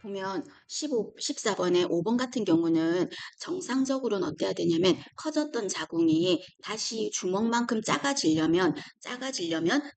보면 14번에 5번 같은 경우는 정상적으로는 어때야 되냐면 커졌던 자궁이 다시 주먹만큼 작아지려면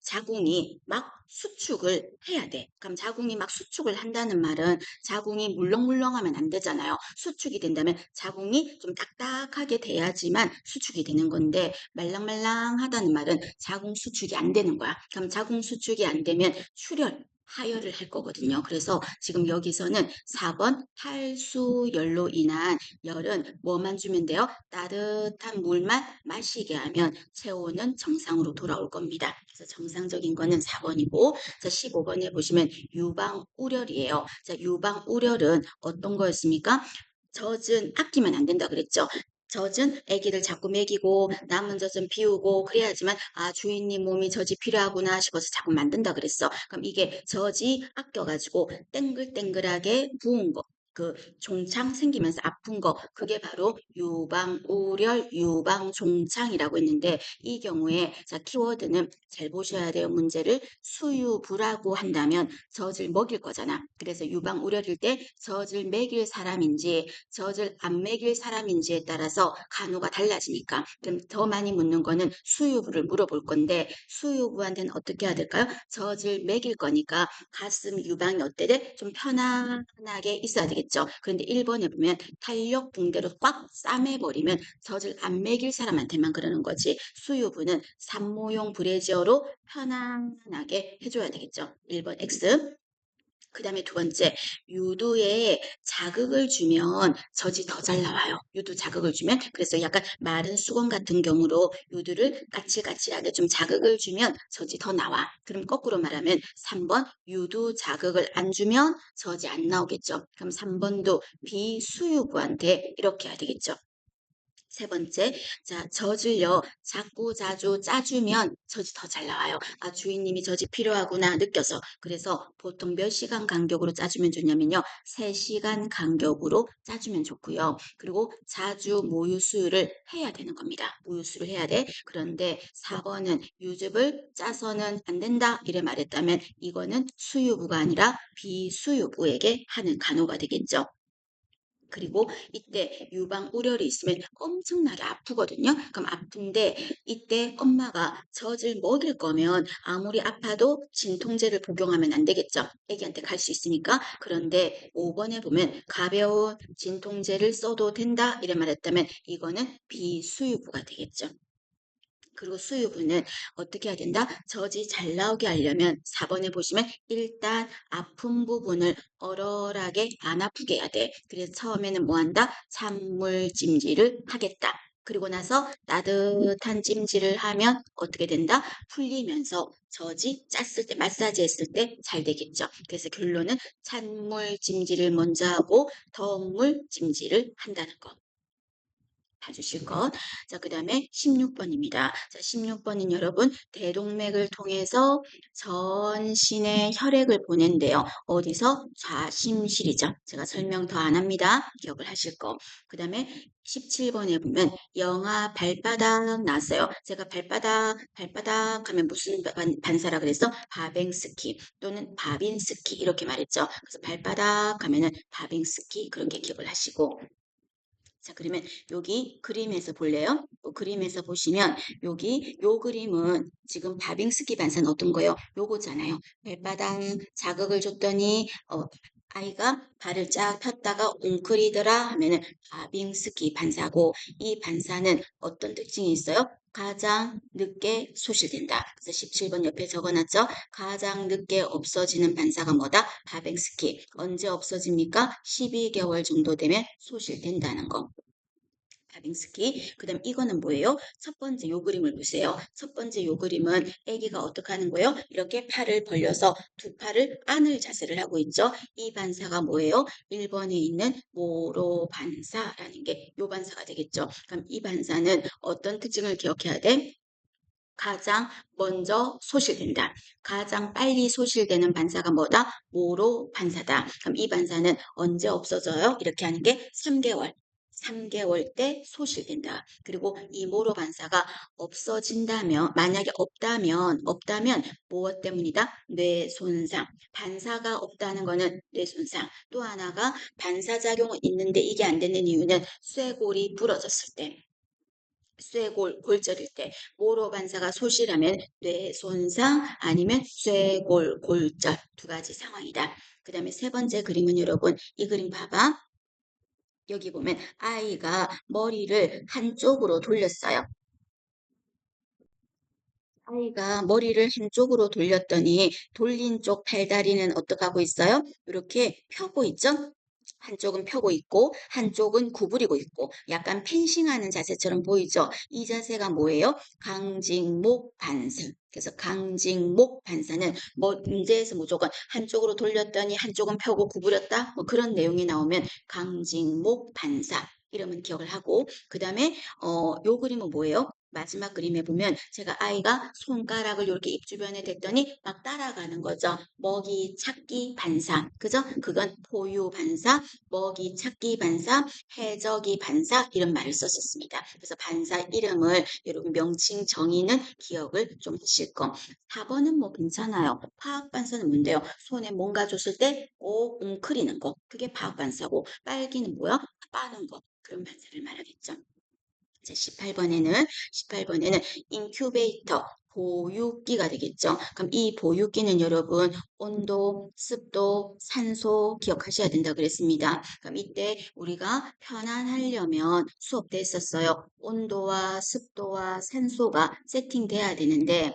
자궁이 막 수축을 해야 돼. 그럼 자궁이 막 수축을 한다는 말은 자궁이 물렁물렁하면 안 되잖아요. 수축이 된다면 자궁이 좀 딱딱하게 돼야지만 수축이 되는 건데 말랑말랑하다는 말은 자궁 수축이 안 되는 거야. 그럼 자궁 수축이 안 되면 출혈, 하혈을 할 거거든요. 그래서 지금 여기서는 4번 탈수열로 인한 열은 뭐만 주면 돼요? 따뜻한 물만 마시게 하면 체온은 정상으로 돌아올 겁니다. 그래서 정상적인 거는 4번이고, 자, 15번에 보시면 유방우려이에요. 자, 유방우려는 어떤 거였습니까? 젖은 아끼면 안 된다 그랬죠. 젖은 아기를 자꾸 먹이고 남은 젖은 비우고 그래야지만 주인님 몸이 젖이 필요하구나 싶어서 자꾸 만든다 그랬어. 그럼 이게 젖이 아껴가지고 땡글땡글하게 부은 거. 그 종창 생기면서 아픈 거 그게 바로 유방우렬 유방종창이라고 했는데 이 경우에 자 키워드는 잘 보셔야 돼요. 문제를 수유부라고 한다면 젖을 먹일 거잖아. 그래서 유방우렬일 때 젖을 먹일 사람인지 젖을 안 먹일 사람인지에 따라서 간호가 달라지니까 그럼 더 많이 묻는 거는 수유부를 물어볼 건데 수유부한테는 어떻게 해야 될까요? 젖을 먹일 거니까 가슴 유방이 어때 돼? 좀 편안하게 있어야 되겠죠. 그런데 1번에 보면 탄력 붕대로 꽉 싸매버리면 젖을 안 먹일 사람한테만 그러는 거지 수유부는 산모용 브래지어로 편안하게 해줘야 되겠죠. 1번 X. 그 다음에 두 번째, 유두에 자극을 주면 젖이 더 잘 나와요. 유두 자극을 주면. 그래서 약간 마른 수건 같은 경우로 유두를 까칠까칠하게 좀 자극을 주면 젖이 더 나와. 그럼 거꾸로 말하면 3번, 유두 자극을 안 주면 젖이 안 나오겠죠. 그럼 3번도 비수유부한테 이렇게 해야 되겠죠. 세 번째, 자, 젖을요, 자꾸 자주 짜주면 젖이 더 잘 나와요. 주인님이 젖이 필요하구나 느껴서. 그래서 보통 몇 시간 간격으로 짜주면 좋냐면요, 3시간 간격으로 짜주면 좋고요. 그리고 자주 모유 수유를 해야 되는 겁니다. 모유 수유를 해야 돼. 그런데 4번은 유즙을 짜서는 안 된다. 이래 말했다면 이거는 수유부가 아니라 비수유부에게 하는 간호가 되겠죠. 그리고 이때 유방 우려이 있으면 엄청나게 아프거든요. 그럼 아픈데 이때 엄마가 젖을 먹일 거면 아무리 아파도 진통제를 복용하면 안 되겠죠. 애기한테 갈 수 있으니까. 그런데 5번에 보면 가벼운 진통제를 써도 된다 이래 말했다면 이거는 비수유부가 되겠죠. 그리고 수유부는 어떻게 해야 된다? 젖이 잘 나오게 하려면 4번에 보시면 일단 아픈 부분을 얼얼하게 안 아프게 해야 돼. 그래서 처음에는 뭐 한다? 찬물 찜질을 하겠다. 그리고 나서 따뜻한 찜질을 하면 어떻게 된다? 풀리면서 젖이 짰을 때, 마사지 했을 때 잘 되겠죠. 그래서 결론은 찬물 찜질을 먼저 하고 더운 물 찜질을 한다는 거. 봐주실 것. 자, 그 다음에 16번입니다. 자, 16번은 여러분, 대동맥을 통해서 전신에 혈액을 보낸대요. 어디서? 좌심실이죠. 제가 설명 더 안 합니다. 기억을 하실 거. 그 다음에 17번에 보면 영아 발바닥 나왔어요. 제가 발바닥 하면 무슨 반사라 그래서 바뱅스키 또는 바빈스키 이렇게 말했죠. 그래서 발바닥 하면은 바빙스키 그렇게 기억을 하시고 자, 그러면 여기 그림에서 볼래요? 그림에서 보시면 여기 요 그림은 지금 바빙스키 반사는 어떤 거예요? 요거잖아요. 발바닥 자극을 줬더니 아이가 발을 쫙 폈다가 웅크리더라 하면은 바빙스키 반사고 이 반사는 어떤 특징이 있어요? 가장 늦게 소실된다. 그래서 17번 옆에 적어놨죠? 가장 늦게 없어지는 반사가 뭐다? 바빙스키. 언제 없어집니까? 12개월 정도 되면 소실된다는 거. 바빙스키. 그다음 이거는 뭐예요? 첫 번째 요 그림을 보세요. 첫 번째 요 그림은 아기가 어떻게 하는 거예요? 이렇게 팔을 벌려서 두 팔을 안을 자세를 하고 있죠. 이 반사가 뭐예요? 1번에 있는 모로 반사라는 게 요 반사가 되겠죠. 그럼 이 반사는 어떤 특징을 기억해야 돼? 가장 먼저 소실된다. 가장 빨리 소실되는 반사가 뭐다? 모로 반사다. 그럼 이 반사는 언제 없어져요? 이렇게 하는 게 3개월. 3개월 때 소실된다. 그리고 이 모로 반사가 없어진다면, 만약에 없다면 무엇 때문이다? 뇌 손상. 반사가 없다는 거는 뇌 손상. 또 하나가 반사작용은 있는데 이게 안 되는 이유는 쇄골이 부러졌을 때. 골절일 때 모로 반사가 소실하면 뇌 손상 아니면 쇄골 골절 두 가지 상황이다. 그 다음에 세 번째 그림은 여러분 이 그림 봐봐. 여기 보면 아이가 머리를 한쪽으로 돌렸어요. 아이가 머리를 한쪽으로 돌렸더니 돌린 쪽 팔다리는 어떻게 하고 있어요? 이렇게 펴고 있죠? 한쪽은 펴고 있고 한쪽은 구부리고 있고 약간 펜싱하는 자세처럼 보이죠? 이 자세가 뭐예요? 강직목 반사. 그래서 강직목 반사는 뭐 문제에서 무조건 한쪽으로 돌렸더니 한쪽은 펴고 구부렸다 뭐 그런 내용이 나오면 강직목 반사 이러면 기억을 하고 그 다음에 요 그림은 뭐예요? 마지막 그림에 보면 제가 아이가 손가락을 이렇게 입 주변에 댔더니 막 따라가는 거죠. 먹이 찾기 반사. 그죠? 그건 포유 반사, 먹이 찾기 반사, 해적이 반사 이런 말을 썼었습니다. 그래서 반사 이름을 여러분 명칭 정의는 기억을 좀 하실 거. 4번은 뭐 괜찮아요. 파악 반사는 뭔데요? 손에 뭔가 줬을 때 꼭 웅크리는 거. 그게 파악 반사고 빨기는 뭐야? 빠는 거. 그런 반사를 말하겠죠. 자, 18번에는 인큐베이터, 보육기가 되겠죠. 그럼 이 보육기는 여러분 온도, 습도, 산소 기억하셔야 된다 그랬습니다. 그럼 이때 우리가 편안하려면 수업 때 했었어요. 온도와 습도와 산소가 세팅돼야 되는데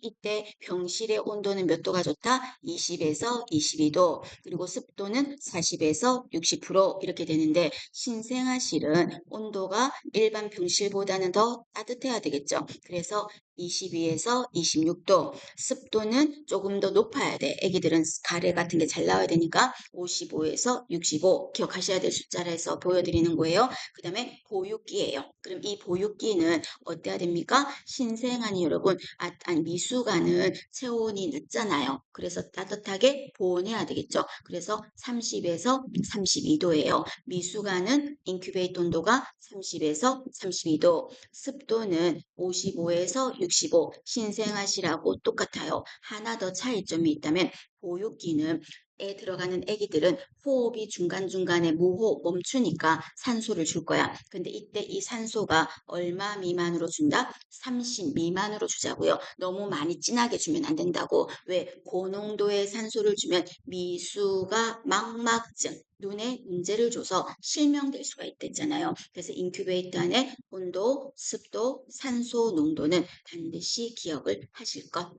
이때 병실의 온도는 몇 도가 좋다? 20에서 22도 그리고 습도는 40에서 60% 이렇게 되는데 신생아실은 온도가 일반 병실보다는 더 따뜻해야 되겠죠. 그래서 22에서 26도 습도는 조금 더 높아야 돼. 애기들은 가래 같은 게 잘 나와야 되니까 55에서 65 기억하셔야 될 숫자를 해서 보여드리는 거예요. 그 다음에 보육기예요. 그럼 이 보육기는 어때야 됩니까? 신생아니 여러분, 아니 미숙아는 체온이 낮잖아요. 그래서 따뜻하게 보온해야 되겠죠. 그래서 30에서 32도예요. 미숙아는 인큐베이터 온도가 30에서 32도, 습도는 55에서 65, 신생아시라고 똑같아요. 하나 더 차이점이 있다면 보육기는 에 들어가는 아기들은 호흡이 중간중간에 무호흡 멈추니까 산소를 줄 거야. 근데 이때 이 산소가 얼마 미만으로 준다? 30 미만으로 주자고요. 너무 많이 진하게 주면 안 된다고. 왜? 고농도의 산소를 주면 미수가 망막증, 눈에 문제를 줘서 실명될 수가 있댔잖아요. 그래서 인큐베이터 안에 온도, 습도, 산소 농도는 반드시 기억을 하실 것.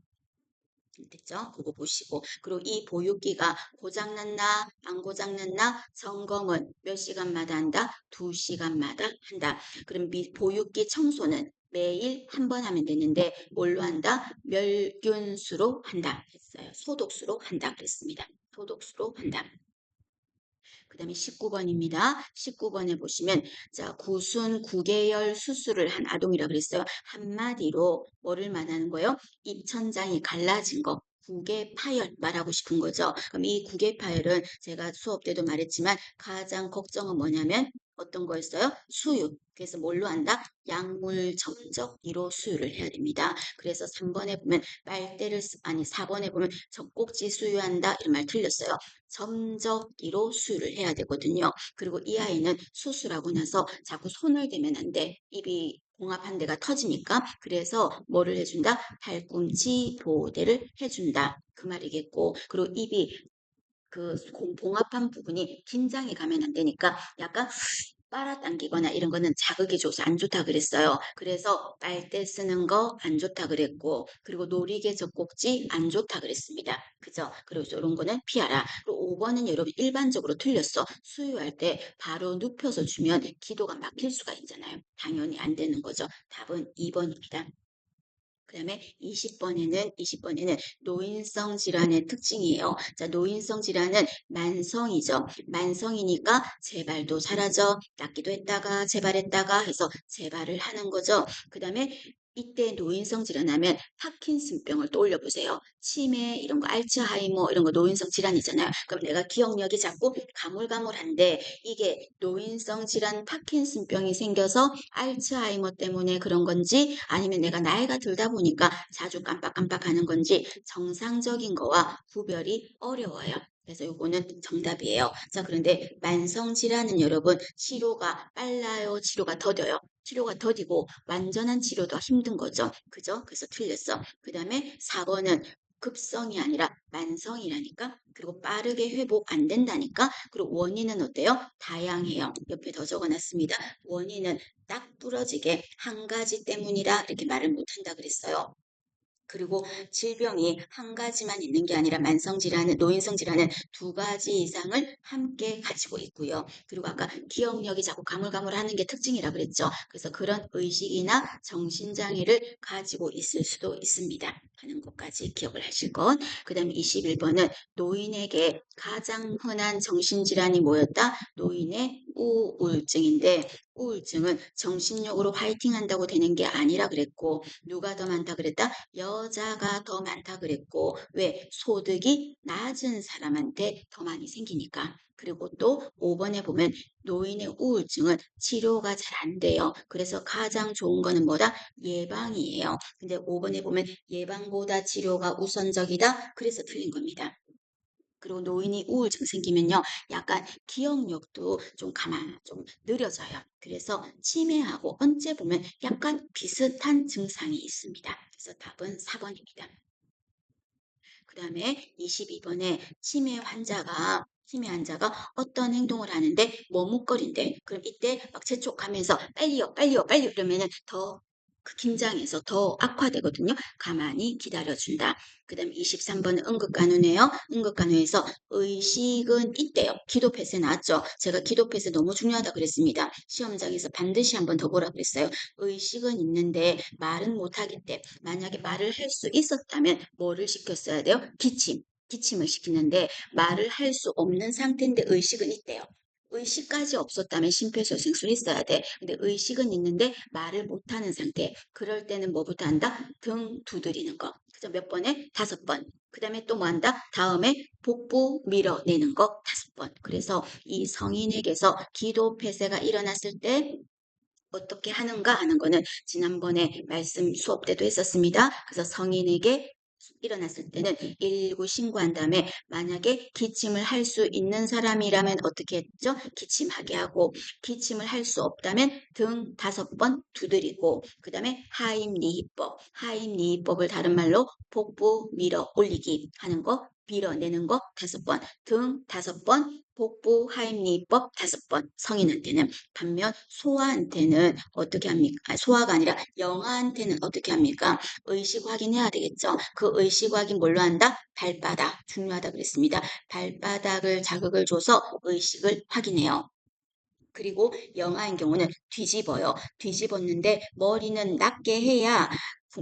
됐죠? 그거 보시고. 그리고 이 보육기가 고장났나, 안 고장났나, 점검은 몇 시간마다 한다? 2시간마다 한다. 그럼 보육기 청소는 매일 한 번 하면 되는데, 뭘로 한다? 멸균수로 한다. 했어요. 소독수로 한다. 그랬습니다. 소독수로 한다. 그 다음에 19번입니다. 19번에 보시면 자 구순 구개열 수술을 한 아동이라 그랬어요. 한마디로 뭐를 말하는 거예요? 입천장이 갈라진 거. 구개파열 말하고 싶은 거죠. 그럼 이 구개파열은 제가 수업 때도 말했지만 가장 걱정은 뭐냐면 어떤 거였어요? 수유. 그래서 뭘로 한다? 약물 점적기로 수유를 해야 됩니다. 그래서 3번에 보면 빨대를 아니 4번에 보면 젖꼭지 수유한다 이런 말 틀렸어요. 점적기로 수유를 해야 되거든요. 그리고 이 아이는 수술하고 나서 자꾸 손을 대면 안 돼. 입이 봉합한 데가 터지니까. 그래서 뭐를 해준다? 팔꿈치 보호대를 해준다. 그 말이겠고. 그리고 입이 그 봉합한 부분이 긴장이 가면 안 되니까 약간 빨아당기거나 이런 거는 자극이 줘서 안 좋다 그랬어요. 그래서 빨대 쓰는 거 안 좋다 그랬고, 그리고 놀이개 젖꼭지 안 좋다 그랬습니다. 그죠? 그리고 이런 거는 피하라. 그리고 5번은 여러분 일반적으로 틀렸어. 수유할 때 바로 눕혀서 주면 기도가 막힐 수가 있잖아요. 당연히 안 되는 거죠. 답은 2번입니다. 그 다음에 20번에는 노인성 질환의 특징이에요. 자, 노인성 질환은 만성이죠. 만성이니까 재발도 사라져, 낫기도 했다가 재발했다가 해서 재발을 하는 거죠. 그 다음에 이때 노인성 질환하면 파킨슨병을 떠올려 보세요. 치매 이런 거 알츠하이머 이런 거 노인성 질환이잖아요. 그럼 내가 기억력이 자꾸 가물가물한데 이게 노인성 질환 파킨슨병이 생겨서 알츠하이머 때문에 그런 건지 아니면 내가 나이가 들다 보니까 자주 깜빡깜빡하는 건지 정상적인 거와 구별이 어려워요. 그래서 요거는 정답이에요. 자, 그런데 만성 질환은 여러분 치료가 빨라요, 치료가 더뎌요. 치료가 더디고 완전한 치료도 힘든 거죠. 그죠? 그래서 틀렸어. 그 다음에 4번은 급성이 아니라 만성이라니까. 그리고 빠르게 회복 안 된다니까. 그리고 원인은 어때요? 다양해요. 옆에 더 적어놨습니다. 원인은 딱 부러지게 한 가지 때문이라 이렇게 말을 못한다 그랬어요. 그리고 질병이 한 가지만 있는 게 아니라 만성 질환은 노인성 질환은 두 가지 이상을 함께 가지고 있고요. 그리고 아까 기억력이 자꾸 가물가물하는 게 특징이라 그랬죠. 그래서 그런 의식이나 정신장애를 가지고 있을 수도 있습니다. 하는 것까지 기억을 하실 것. 그 다음에 21번은 노인에게 가장 흔한 정신질환이 뭐였다? 노인의 우울증인데 우울증은 정신력으로 화이팅 한다고 되는 게 아니라 그랬고 누가 더 많다 그랬다? 여자가 더 많다 그랬고 왜? 소득이 낮은 사람한테 더 많이 생기니까. 그리고 또 5번에 보면 노인의 우울증은 치료가 잘 안 돼요. 그래서 가장 좋은 거는 뭐다? 예방이에요. 근데 5번에 보면 예방보다 치료가 우선적이다. 그래서 틀린 겁니다. 그리고 노인이 우울증 생기면요, 약간 기억력도 좀 느려져요. 그래서 치매하고 언제 보면 약간 비슷한 증상이 있습니다. 그래서 답은 4번입니다. 그 다음에 22번에 치매 환자가 어떤 행동을 하는데 머뭇거린대. 그럼 이때 막 재촉하면서 빨리요, 빨리요, 빨리 이러면은 더 그 긴장해서 더 악화되거든요. 가만히 기다려준다. 그 다음에 23번은 응급간호네요. 응급간호에서 의식은 있대요. 기도패스 나왔죠. 제가 기도패스 너무 중요하다 그랬습니다. 시험장에서 반드시 한번 더 보라 그랬어요. 의식은 있는데 말은 못하겠대. 만약에 말을 할 수 있었다면 뭐를 시켰어야 돼요? 기침을 시키는데 말을 할 수 없는 상태인데 의식은 있대요. 의식까지 없었다면 심폐소생술 있어야 돼. 근데 의식은 있는데 말을 못하는 상태. 그럴 때는 뭐부터 한다? 등 두드리는 거. 그죠? 몇 번에? 5번. 그 다음에 또 뭐 한다? 다음에 복부 밀어내는 거 5번. 그래서 이 성인에게서 기도 폐쇄가 일어났을 때 어떻게 하는가 하는 거는 지난번에 말씀 수업 때도 했었습니다. 그래서 성인에게 일어났을 때는 119 신고한 다음에 만약에 기침을 할 수 있는 사람이라면 어떻게 했죠? 기침하게 하고 기침을 할 수 없다면 등 5번 두드리고 그 다음에 하임리히법을 다른 말로 복부 밀어 올리기 하는 거 밀어내는 거 5번 등 5번 복부 하임리히법 5번 성인한테는 반면 소아한테는 어떻게 합니까? 소아가 아니라 영아한테는 어떻게 합니까? 의식 확인해야 되겠죠. 그 의식 확인 뭘로 한다? 발바닥 중요하다 그랬습니다. 발바닥을 자극을 줘서 의식을 확인해요. 그리고 영아인 경우는 뒤집어요. 뒤집었는데 머리는 낮게 해야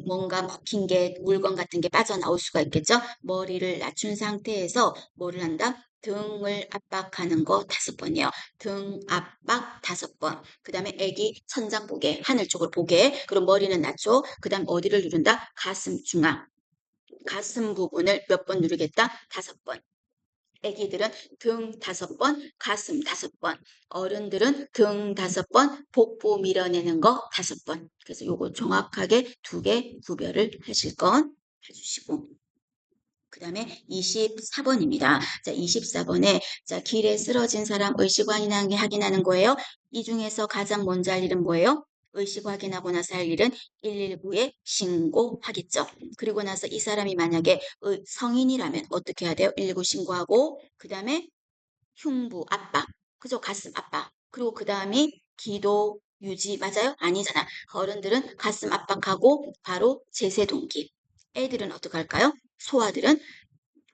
뭔가 막힌 게 물건 같은 게 빠져나올 수가 있겠죠. 머리를 낮춘 상태에서 뭐를 한다? 등을 압박하는 거 5번이요. 등 압박 5번. 그 다음에 애기 천장 보게, 하늘 쪽을 보게. 그럼 머리는 낮죠. 그 다음 어디를 누른다? 가슴 중앙. 가슴 부분을 몇 번 누르겠다? 5번. 애기들은 등 5번, 가슴 5번, 어른들은 등 5번, 복부 밀어내는 거 5번. 그래서 요거 정확하게 두 개 구별을 하실 건 해주시고. 그 다음에 24번입니다. 자, 24번에 자, 길에 쓰러진 사람 의식 확인하는 거예요. 이 중에서 가장 먼저 할 일은 뭐예요? 의식 확인하고 나서 할 일은 119에 신고하겠죠. 그리고 나서 이 사람이 만약에 성인이라면 어떻게 해야 돼요? 119 신고하고 그 다음에 흉부 압박, 그죠? 가슴 압박. 그리고 그 다음이 기도 유지 맞아요? 아니잖아. 어른들은 가슴 압박하고 바로 제세 동기. 애들은 어떡할까요? 소아들은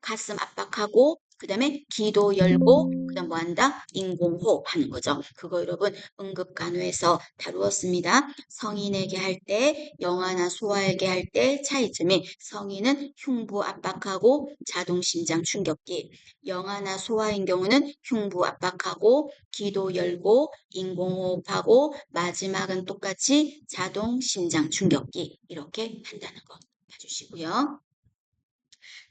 가슴 압박하고 그 다음에 기도 열고 그 다음 뭐 한다? 인공호흡 하는 거죠. 그거 여러분 응급간호에서 다루었습니다. 성인에게 할 때, 영아나 소아에게 할 때 차이점이 성인은 흉부 압박하고 자동심장 충격기, 영아나 소아인 경우는 흉부 압박하고 기도 열고 인공호흡하고 마지막은 똑같이 자동심장 충격기 이렇게 한다는 거 봐주시고요.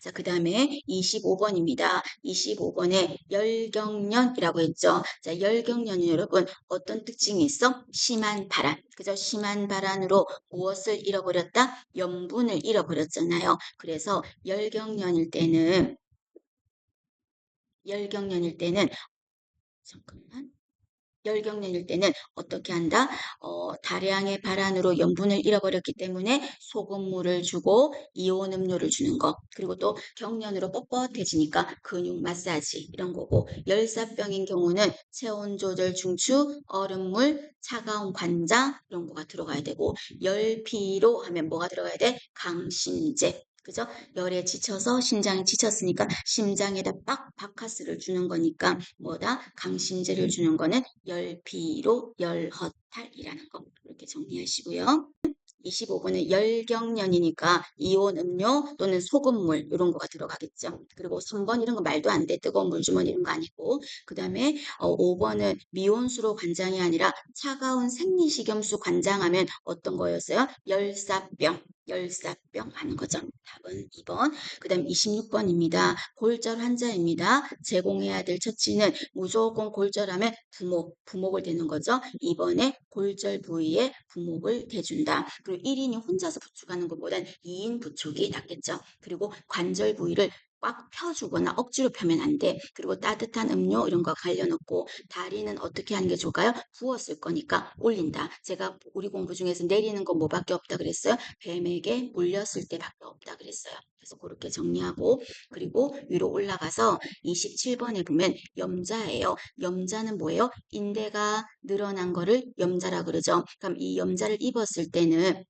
자, 그 다음에 25번입니다. 25번에 열경련이라고 했죠. 자, 열경련이 여러분 어떤 특징이 있어? 심한 발한. 그죠? 심한 발한으로 무엇을 잃어버렸다? 염분을 잃어버렸잖아요. 그래서 열경련일 때는 잠깐만. 열경련일 때는 어떻게 한다? 다량의 발한으로 염분을 잃어버렸기 때문에 소금물을 주고 이온 음료를 주는 거. 그리고 또 경련으로 뻣뻣해지니까 근육 마사지 이런 거고. 열사병인 경우는 체온 조절 중추, 얼음물, 차가운 관장 이런 거가 들어가야 되고 열피로 하면 뭐가 들어가야 돼? 강신제. 그죠? 열에 지쳐서 심장이 지쳤으니까 심장에다 빡 바카스를 주는 거니까 뭐다? 강신제를 주는 거는 열피로 열허탈이라는 거 이렇게 정리하시고요. 25번은 열경련이니까 이온 음료 또는 소금물 이런 거가 들어가겠죠. 그리고 3번 이런 거 말도 안 돼. 뜨거운 물 주머니 이런 거 아니고. 그 다음에 5번은 미온수로 관장이 아니라 차가운 생리식염수 관장하면 어떤 거였어요? 열사병 하는 거죠. 답은 2번. 그 다음 26번입니다. 골절 환자입니다. 제공해야 될 처치는 무조건 골절하면 부목을 대는 거죠. 2번에 골절 부위에 부목을 대준다. 그리고 1인이 혼자서 부축하는 것보단 2인 부축이 낫겠죠. 그리고 관절 부위를 꽉 펴주거나 억지로 펴면 안 돼. 그리고 따뜻한 음료 이런 거 갈려놓고 다리는 어떻게 하는 게 좋을까요? 부었을 거니까 올린다. 제가 우리 공부 중에서 내리는 건 뭐밖에 없다 그랬어요? 뱀에게 물렸을 때밖에 없다 그랬어요. 그래서 그렇게 정리하고 그리고 위로 올라가서 27번에 보면 염자예요. 염자는 뭐예요? 인대가 늘어난 거를 염자라 그러죠. 그럼 이 염자를 입었을 때는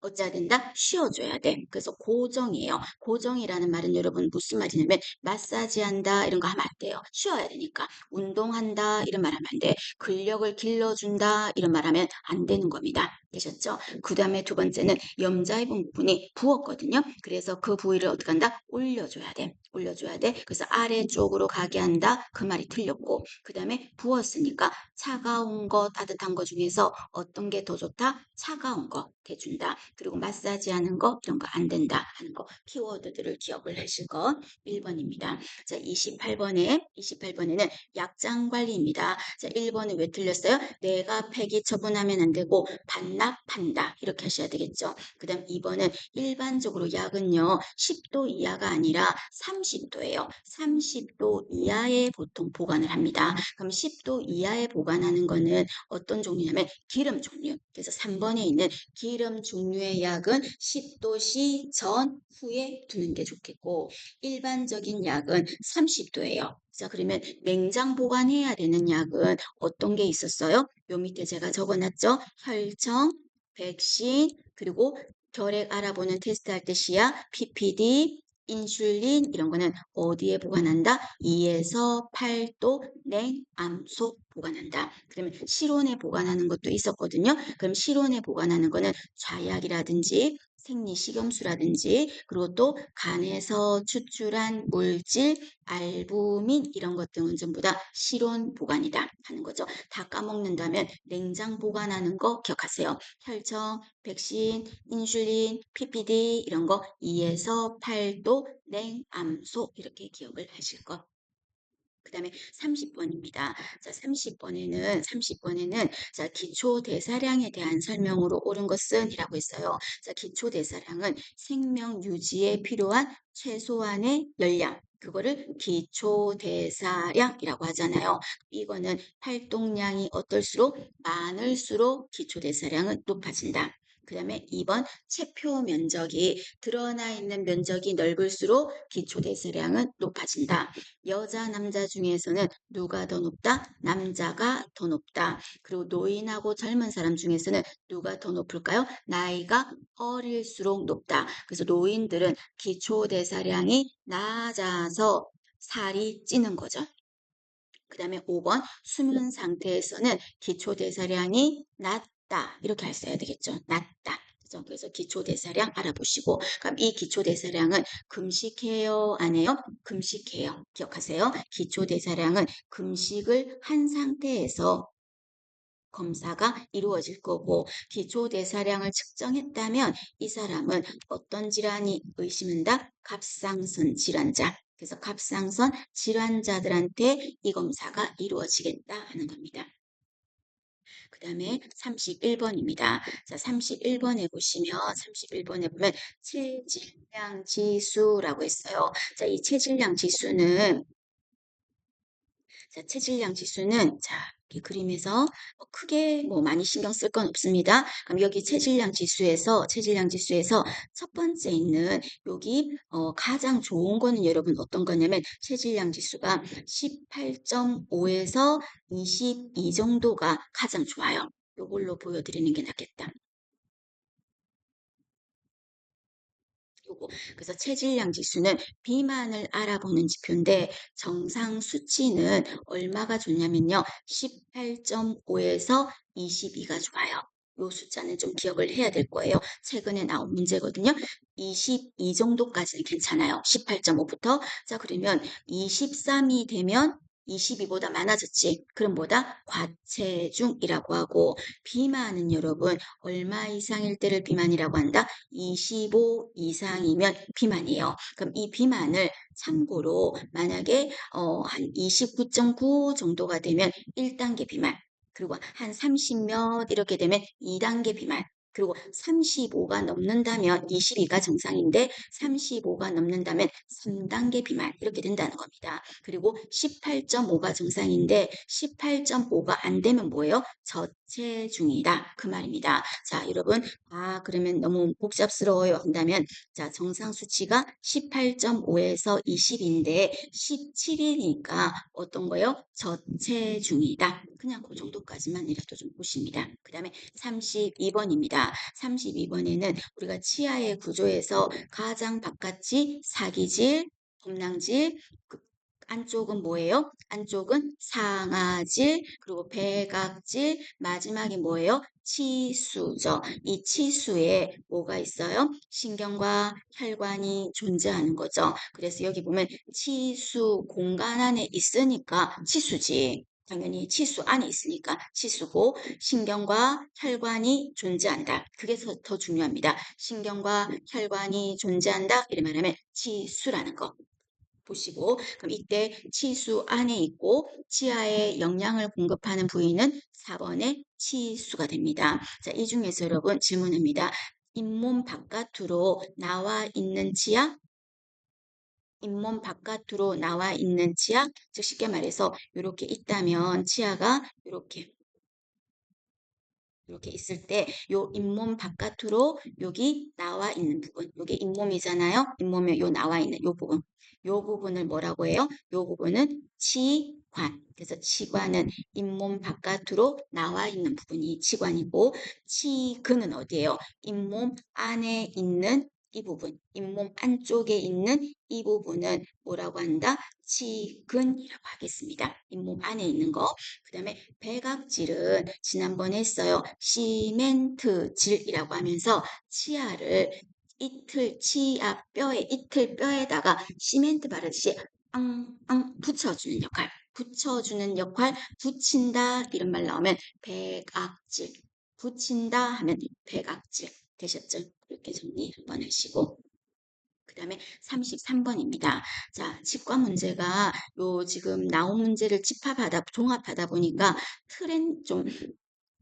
어찌해야 된다? 쉬어줘야 돼. 그래서 고정이에요. 고정이라는 말은 여러분 무슨 말이냐면 마사지한다 이런 거 하면 안 돼요. 쉬어야 되니까. 운동한다 이런 말 하면 안 돼. 근력을 길러준다 이런 말 하면 안 되는 겁니다. 되셨죠? 그 다음에 두 번째는 염자 입은 부분이 부었거든요. 그래서 그 부위를 어떻게 한다? 올려줘야 돼. 올려줘야 돼. 그래서 아래쪽으로 가게 한다. 그 말이 틀렸고 그 다음에 부었으니까 차가운 거 따뜻한 거 중에서 어떤 게 더 좋다? 차가운 거 대준다. 그리고 마사지 하는 거 이런 거 안 된다 하는 거 키워드들을 기억을 하실 거 1번입니다. 자, 28번에는 약장 관리입니다. 자, 1번은 왜 틀렸어요? 내가 폐기 처분하면 안 되고 반납한다 이렇게 하셔야 되겠죠. 그 다음 2번은 일반적으로 약은요 10도 이하가 아니라 30도예요. 30도 이하에 보통 보관을 합니다. 그럼 10도 이하에 보관하는 거는 어떤 종류냐면 기름 종류. 그래서 3번에 있는 기름 종류의 약은 10도씨 전 후에 두는 게 좋겠고 일반적인 약은 30도예요. 자, 그러면 냉장 보관해야 되는 약은 어떤 게 있었어요? 요 밑에 제가 적어놨죠? 혈청, 백신, 그리고 결핵 알아보는 테스트 할 때 시약, PPD, 인슐린 이런 거는 어디에 보관한다? 2에서 8도 냉암소 보관한다. 그러면 실온에 보관하는 것도 있었거든요. 그럼 실온에 보관하는 거는 좌약이라든지 생리식염수라든지 그리고 또 간에서 추출한 물질, 알부민 이런 것 등은 전부 다 실온 보관이다 하는 거죠. 다 까먹는다면 냉장 보관하는 거 기억하세요. 혈청, 백신, 인슐린, PPD 이런 거 2에서 8도 냉암소 이렇게 기억을 하실 것. 그 다음에 30번입니다. 자, 30번에는 자, 기초 대사량에 대한 설명으로 옳은 것은 이라고 했어요. 자, 기초 대사량은 생명 유지에 필요한 최소한의 열량. 그거를 기초 대사량이라고 하잖아요. 이거는 활동량이 어떨수록 많을수록 기초 대사량은 높아진다. 그 다음에 2번 체표 면적이 드러나 있는 면적이 넓을수록 기초 대사량은 높아진다. 여자, 남자 중에서는 누가 더 높다? 남자가 더 높다. 그리고 노인하고 젊은 사람 중에서는 누가 더 높을까요? 나이가 어릴수록 높다. 그래서 노인들은 기초대사량이 낮아서 살이 찌는 거죠. 그 다음에 5번 수면 상태에서는 기초대사량이 낮다. 이렇게 할 써야 되겠죠. 낮다. 그죠? 그래서 기초대사량 알아보시고 그럼 이 기초대사량은 금식해요? 안 해요? 금식해요. 기억하세요. 기초대사량은 금식을 한 상태에서 검사가 이루어질 거고 기초대사량을 측정했다면 이 사람은 어떤 질환이 의심한다? 갑상선 질환자. 그래서 갑상선 질환자들한테 이 검사가 이루어지겠다 하는 겁니다. 그 다음에 31번입니다. 자, 31번에 보시면 31번에 보면 체질량 지수라고 했어요. 자, 이 체질량 지수는 자, 체질량 지수는 자, 이 그림에서 크게 많이 신경 쓸 건 없습니다. 그럼 여기 체질량 지수에서 첫 번째 있는 여기 가장 좋은 거는 여러분 어떤 거냐면 체질량 지수가 18.5에서 22 정도가 가장 좋아요. 요걸로 보여드리는 게 낫겠다. 요거. 그래서 체질량 지수는 비만을 알아보는 지표인데 정상 수치는 얼마가 좋냐면요. 18.5에서 22가 좋아요. 요 숫자는 좀 기억을 해야 될 거예요. 최근에 나온 문제거든요. 22 정도까지는 괜찮아요. 18.5부터. 자, 그러면 23이 되면 22보다 많아졌지. 그럼 뭐다? 과체중이라고 하고 비만은 여러분 얼마 이상일 때를 비만이라고 한다? 25 이상이면 비만이에요. 그럼 이 비만을 참고로 만약에 한 29.9 정도가 되면 1단계 비만, 그리고 한 30몇 이렇게 되면 2단계 비만, 그리고 35가 넘는다면 22가 정상인데 35가 넘는다면 3단계 비만 이렇게 된다는 겁니다. 그리고 18.5가 정상인데 18.5가 안 되면 뭐예요? 저체중이다. 그 말입니다. 자, 여러분 그러면 너무 복잡스러워요 한다면 자, 정상 수치가 18.5에서 20인데 17이니까 어떤 거요? 저체중이다. 그냥 그 정도까지만이라도 좀 보십니다. 그 다음에 32번입니다. 32번에는 우리가 치아의 구조에서 가장 바깥이 사기질, 범낭질, 안쪽은 뭐예요? 안쪽은 상아질, 그리고 배각질, 마지막에 뭐예요? 치수죠. 이 치수에 뭐가 있어요? 신경과 혈관이 존재하는 거죠. 그래서 여기 보면 치수 공간 안에 있으니까 치수지. 당연히 치수 안에 있으니까 치수고 신경과 혈관이 존재한다. 그게 더 중요합니다. 신경과 혈관이 존재한다. 이렇게 말하면 치수라는 거. 보시고 그럼 이때 치수 안에 있고 치아에 영양을 공급하는 부위는 4번의 치수가 됩니다. 자, 이 중에서 여러분 질문입니다. 잇몸 바깥으로 나와 있는 치아, 잇몸 바깥으로 나와 있는 치아, 즉 쉽게 말해서 이렇게 있다면 치아가 이렇게 있을 때 요 잇몸 바깥으로 여기 나와 있는 부분, 여기 잇몸이잖아요. 잇몸에 요 나와 있는 요 부분, 요 부분을 뭐라고 해요? 요 부분은 치관. 그래서 치관은 잇몸 바깥으로 나와 있는 부분이 치관이고 치근은 어디예요? 잇몸 안에 있는 이 부분, 잇몸 안쪽에 있는 이 부분은 뭐라고 한다? 치근이라고 하겠습니다. 잇몸 안에 있는 거. 그 다음에 배각질은 지난번에 했어요. 시멘트질이라고 하면서 치아를 치아 뼈에 이틀 뼈에다가 시멘트 바르듯이 앙앙 붙여주는 역할. 붙여주는 역할, 붙인다 이런 말 나오면 배각질. 붙인다 하면 배각질. 되셨죠? 그렇게 정리 한번 하시고. 그 다음에 33번입니다. 자, 치과 문제가 요 지금 나온 문제를 종합하다 보니까 좀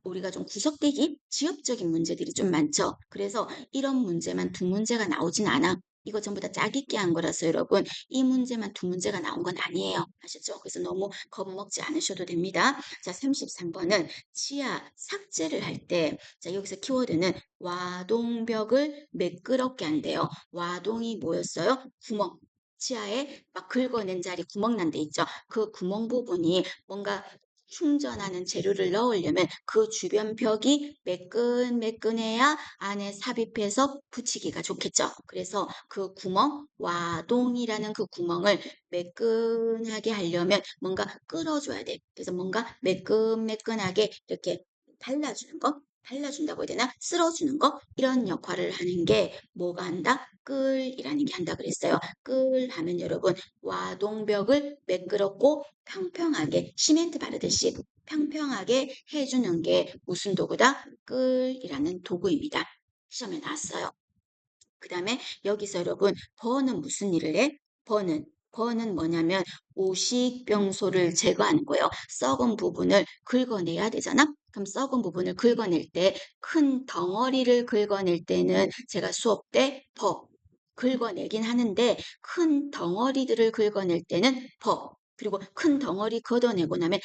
우리가 좀 구석대기, 지엽적인 문제들이 좀 많죠. 그래서 이런 문제만 두 문제가 나오진 않아. 이거 전부 다 짜깁기 한 거라서 여러분 이 문제만 두 문제가 나온 건 아니에요. 아셨죠? 그래서 너무 겁먹지 않으셔도 됩니다. 자, 33번은 치아 삭제를 할 때, 자, 여기서 키워드는 와동벽을 매끄럽게 한대요. 와동이 뭐였어요? 구멍. 치아에 막 긁어낸 자리 구멍 난 데 있죠. 그 구멍 부분이 뭔가 충전하는 재료를 넣으려면 그 주변 벽이 매끈매끈해야 안에 삽입해서 붙이기가 좋겠죠. 그래서 그 구멍, 와동이라는 그 구멍을 매끈하게 하려면 뭔가 끌어줘야 돼. 그래서 뭔가 매끈매끈하게 이렇게 발라주는 거, 발라준다고 해야 되나? 쓸어주는 거? 이런 역할을 하는 게 뭐가 한다? 끌이라는 게 한다 그랬어요. 끌 하면 여러분 와동벽을 매끄럽고 평평하게 시멘트 바르듯이 평평하게 해주는 게 무슨 도구다? 끌이라는 도구입니다. 시험에 나왔어요. 그 다음에 여기서 여러분 버는 무슨 일을 해? 버는 뭐냐면 오식병소를 제거하는 거예요. 썩은 부분을 긁어내야 되잖아. 그럼 썩은 부분을 긁어낼 때 큰 덩어리를 긁어낼 때는 제가 수업 때 긁어내긴 하는데 큰 덩어리들을 긁어낼 때는 그리고 큰 덩어리 걷어내고 나면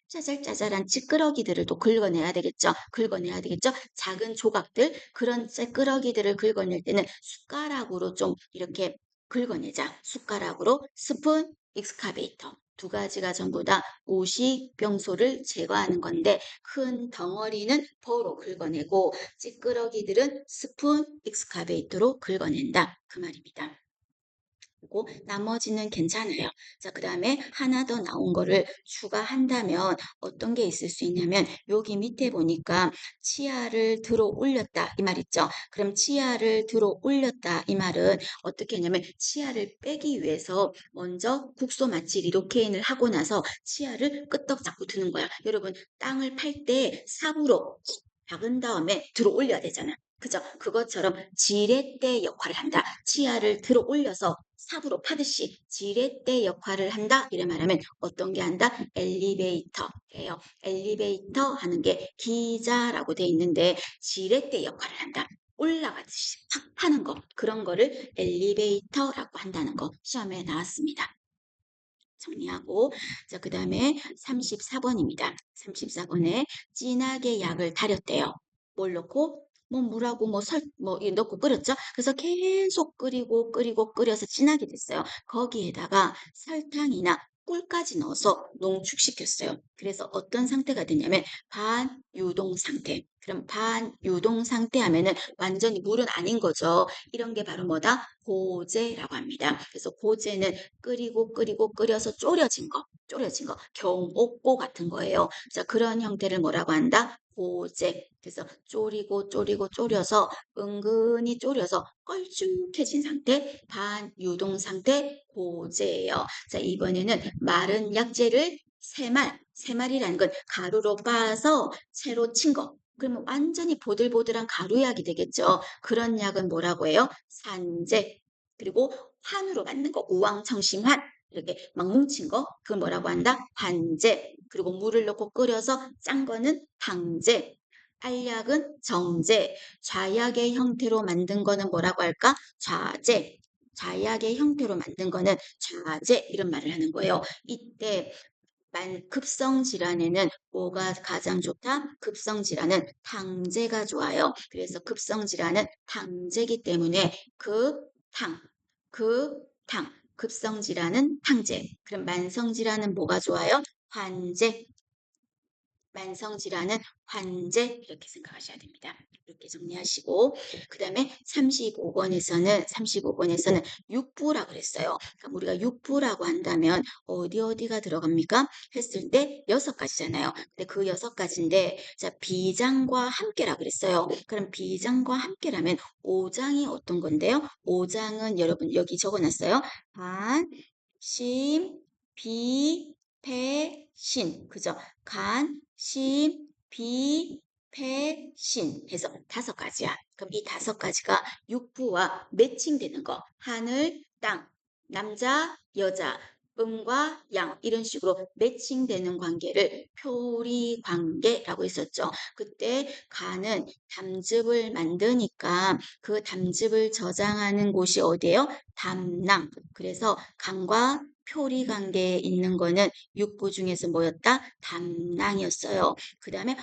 짜잘짜잘한 찌끄러기들을 또 긁어내야 되겠죠. 긁어내야 되겠죠. 작은 조각들 그런 찌끄러기들을 긁어낼 때는 숟가락으로 좀 이렇게 긁어내자. 숟가락으로 스푼, 익스카베이터 두 가지가 전부 다 오식병소를 제거하는 건데 큰 덩어리는 버로 긁어내고 찌끄러기들은 스푼, 익스카베이터로 긁어낸다. 그 말입니다. 그리고 나머지는 괜찮아요. 자, 그 다음에 하나 더 나온 거를 추가한다면 어떤 게 있을 수 있냐면 여기 밑에 보니까 치아를 들어 올렸다 이 말 있죠. 그럼 치아를 들어 올렸다 이 말은 어떻게 하냐면 치아를 빼기 위해서 먼저 국소 마취 리도케인을 하고 나서 치아를 끄떡 잡고 두는 거야. 여러분 땅을 팔 때 삽으로 박은 다음에 들어 올려야 되잖아. 그죠? 그것처럼 지렛대 역할을 한다. 치아를 들어 올려서 삽으로 파듯이 지렛대 역할을 한다. 이래 말하면 어떤 게 한다? 엘리베이터예요. 엘리베이터 하는 게 기자라고 돼 있는데 지렛대 역할을 한다. 올라가듯이 팍 하는 거. 그런 거를 엘리베이터라고 한다는 거 시험에 나왔습니다. 정리하고 자, 그 다음에 34번입니다. 34번에 진하게 약을 달였대요. 뭘 넣고? 뭐 물하고 뭐 넣고 끓였죠. 그래서 계속 끓여서 진하게 됐어요. 거기에다가 설탕이나 꿀까지 넣어서 농축시켰어요. 그래서 어떤 상태가 되냐면 반유동 상태. 그럼 반유동 상태 하면은 완전히 물은 아닌 거죠. 이런 게 바로 뭐다? 고제라고 합니다. 그래서 고제는 끓여서 졸여진 거, 경옥고 같은 거예요. 자, 그런 형태를 뭐라고 한다? 고제. 그래서 졸여서 은근히 졸여서 걸쭉해진 상태, 반유동 상태, 고제예요. 자, 이번에는 마른 약재를 세말이라는 건 가루로 빻아서 채로 친 거. 그러면 완전히 보들보들한 가루약이 되겠죠. 그런 약은 뭐라고 해요? 산재. 그리고 환으로 만든 거, 우왕청심환. 이렇게 막 뭉친 거, 그걸 뭐라고 한다? 환제. 그리고 물을 넣고 끓여서 짠 거는 당제. 알약은 정제. 좌약의 형태로 만든 거는 뭐라고 할까? 좌제. 좌약의 형태로 만든 거는 좌제. 이런 말을 하는 거예요. 이때 급성 질환에는 뭐가 가장 좋다? 급성 질환은 당제가 좋아요. 그래서 급성 질환은 당제기 때문에 급성 질환은 당제. 그럼 만성 질환은 뭐가 좋아요? 환제. 만성 질환은 환제 이렇게 생각하셔야 됩니다. 이렇게 정리하시고 그 다음에 35번에서는 육부라 그랬어요. 그러니까 우리가 육부라고 한다면 어디가 들어갑니까? 했을 때 6가지잖아요. 근데 그 6가지인데 자 비장과 함께라 그랬어요. 그럼 비장과 함께라면 5장이 어떤 건데요? 5장은 여러분 여기 적어놨어요. 간, 심, 비, 배, 신. 그죠? 간, 심, 비, 배, 신 해서 5가지야. 그럼 이 5가지가 육부와 매칭되는 거. 하늘, 땅, 남자, 여자, 음과 양 이런 식으로 매칭되는 관계를 표리 관계라고 했었죠. 그때 간은 담즙을 만드니까 그 담즙을 저장하는 곳이 어디예요? 담낭. 그래서 간과 표리 관계에 있는 거는 육부 중에서 뭐였다? 담낭이었어요. 그 다음에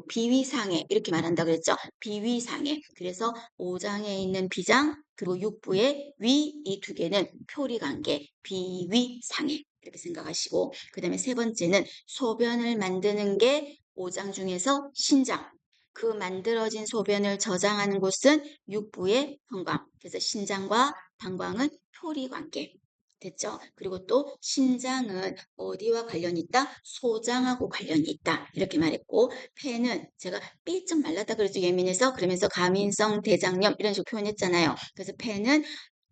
비위상해 이렇게 말한다 그랬죠. 비위상해. 그래서 5장에 있는 비장 그리고 육부의 위 이 2개는 표리 관계 비위상해 이렇게 생각. 기억하시고, 그 다음에 세 번째는 소변을 만드는 게 오장 중에서 신장. 그 만들어진 소변을 저장하는 곳은 육부의 방광. 그래서 신장과 방광은 표리 관계. 됐죠? 그리고 또 신장은 어디와 관련이 있다? 소장하고 관련이 있다. 이렇게 말했고, 폐는 제가 삐쩍 말랐다 그래도 예민해서 그러면서 가민성 대장염 이런 식으로 표현했잖아요. 그래서 폐는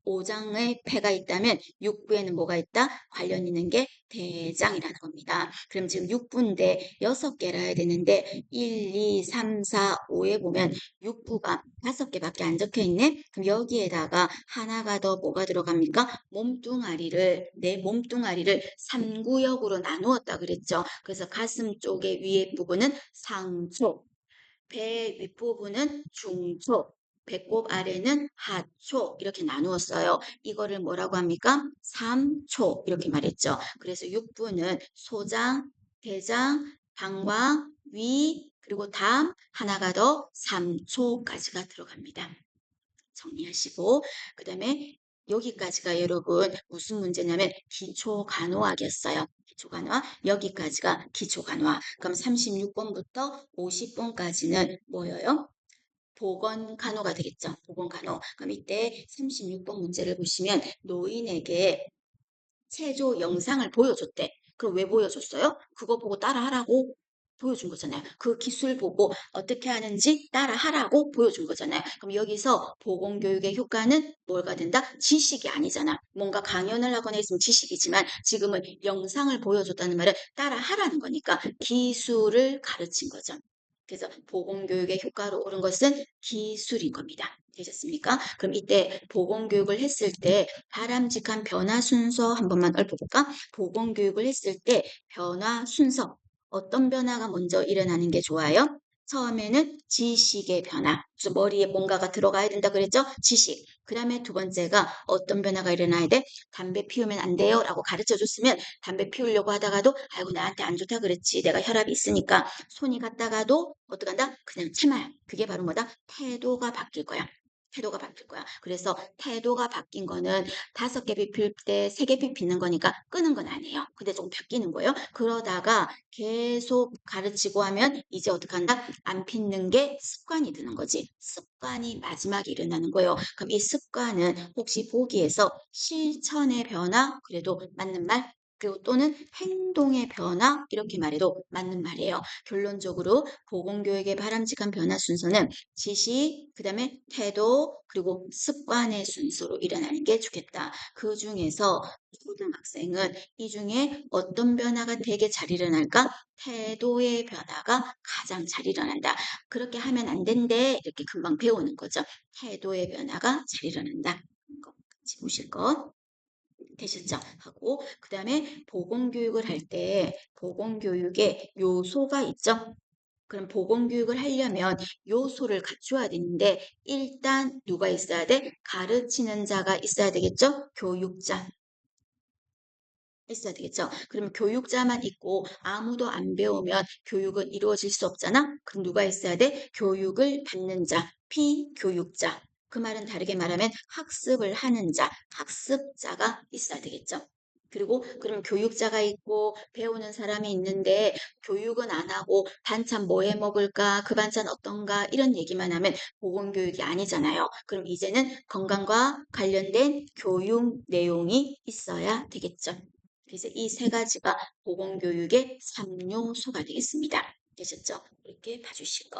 오장의 폐가 있다면 육부에는 뭐가 있다? 관련 있는 게 대장이라는 겁니다. 그럼 지금 육부인데 6개라 해야 되는데 1, 2, 3, 4, 5에 보면 육부가 5개밖에 안 적혀 있네? 그럼 여기에다가 하나가 더 뭐가 들어갑니까? 몸뚱아리를, 내 몸뚱아리를 3구역으로 나누었다 그랬죠. 그래서 가슴 쪽의 위에 부분은 상초, 배 윗부분은 중초, 배꼽 아래는 하초 이렇게 나누었어요. 이거를 뭐라고 합니까? 3초 이렇게 말했죠. 그래서 육부는 소장, 대장, 방광, 위 그리고 담 하나가 더 3초까지가 들어갑니다. 정리하시고 그 다음에 여기까지가 여러분 무슨 문제냐면 기초간호학이었어요. 기초간호학 여기까지가 기초간호학. 그럼 36번부터 50번까지는 뭐예요? 보건간호가 되겠죠. 보건간호. 그럼 이때 36번 문제를 보시면 노인에게 체조 영상을 보여줬대. 그럼 왜 보여줬어요? 그거 보고 따라하라고 보여준 거잖아요. 그 기술 보고 어떻게 하는지 따라하라고 보여준 거잖아요. 그럼 여기서 보건교육의 효과는 뭐가 된다? 지식이 아니잖아. 뭔가 강연을 하거나 했으면 지식이지만 지금은 영상을 보여줬다는 말은 따라하라는 거니까 기술을 가르친 거죠. 그래서 보건교육의 효과로 오른 것은 기술인 겁니다. 되셨습니까? 그럼 이때 보건교육을 했을 때 바람직한 변화 순서 한 번만 읊어볼까? 보건교육을 했을 때 변화 순서 어떤 변화가 먼저 일어나는 게 좋아요? 처음에는 지식의 변화. 그래서 머리에 뭔가가 들어가야 된다 그랬죠? 지식. 그 다음에 두 번째가 어떤 변화가 일어나야 돼? 담배 피우면 안 돼요 라고 가르쳐 줬으면 담배 피우려고 하다가도 아이고 나한테 안 좋다 그랬지. 내가 혈압이 있으니까 손이 갔다가도 어떡한다? 그냥 참아요. 그게 바로 뭐다? 태도가 바뀔 거야. 태도가 바뀔 거야. 그래서 태도가 바뀐 거는 5개 비필 때 3개 비피는 거니까 끄는 건 아니에요. 근데 좀 바뀌는 거예요. 그러다가 계속 가르치고 하면 이제 어떻게 한다? 안 핀는 게 습관이 드는 거지. 습관이 마지막에 일어나는 거예요. 그럼 이 습관은 혹시 보기에서 실천의 변화, 그래도 맞는 말? 그리고 또는 행동의 변화 이렇게 말해도 맞는 말이에요. 결론적으로 보건교육의 바람직한 변화 순서는 지식, 그 다음에 태도, 그리고 습관의 순서로 일어나는 게 좋겠다. 그 중에서 초등학생은 이 중에 어떤 변화가 되게 잘 일어날까? 태도의 변화가 가장 잘 일어난다. 그렇게 하면 안 된대. 이렇게 금방 배우는 거죠. 태도의 변화가 잘 일어난다. 이거 같이 보실 것. 되셨죠? 하고 그 다음에 보건교육을 할 때 보건교육에 요소가 있죠? 그럼 보건교육을 하려면 요소를 갖춰야 되는데 일단 누가 있어야 돼? 가르치는 자가 있어야 되겠죠? 교육자. 있어야 되겠죠? 그러면 교육자만 있고 아무도 안 배우면 교육은 이루어질 수 없잖아? 그럼 누가 있어야 돼? 교육을 받는 자, 피교육자. 그 말은 다르게 말하면 학습을 하는 자, 학습자가 있어야 되겠죠? 그리고 그럼 교육자가 있고 배우는 사람이 있는데 교육은 안 하고 반찬 뭐 해 먹을까? 그 반찬 어떤가? 이런 얘기만 하면 보건교육이 아니잖아요. 그럼 이제는 건강과 관련된 교육 내용이 있어야 되겠죠. 그래서 이 세 가지가 보건교육의 3요소가 되겠습니다. 되셨죠? 이렇게 봐주시고.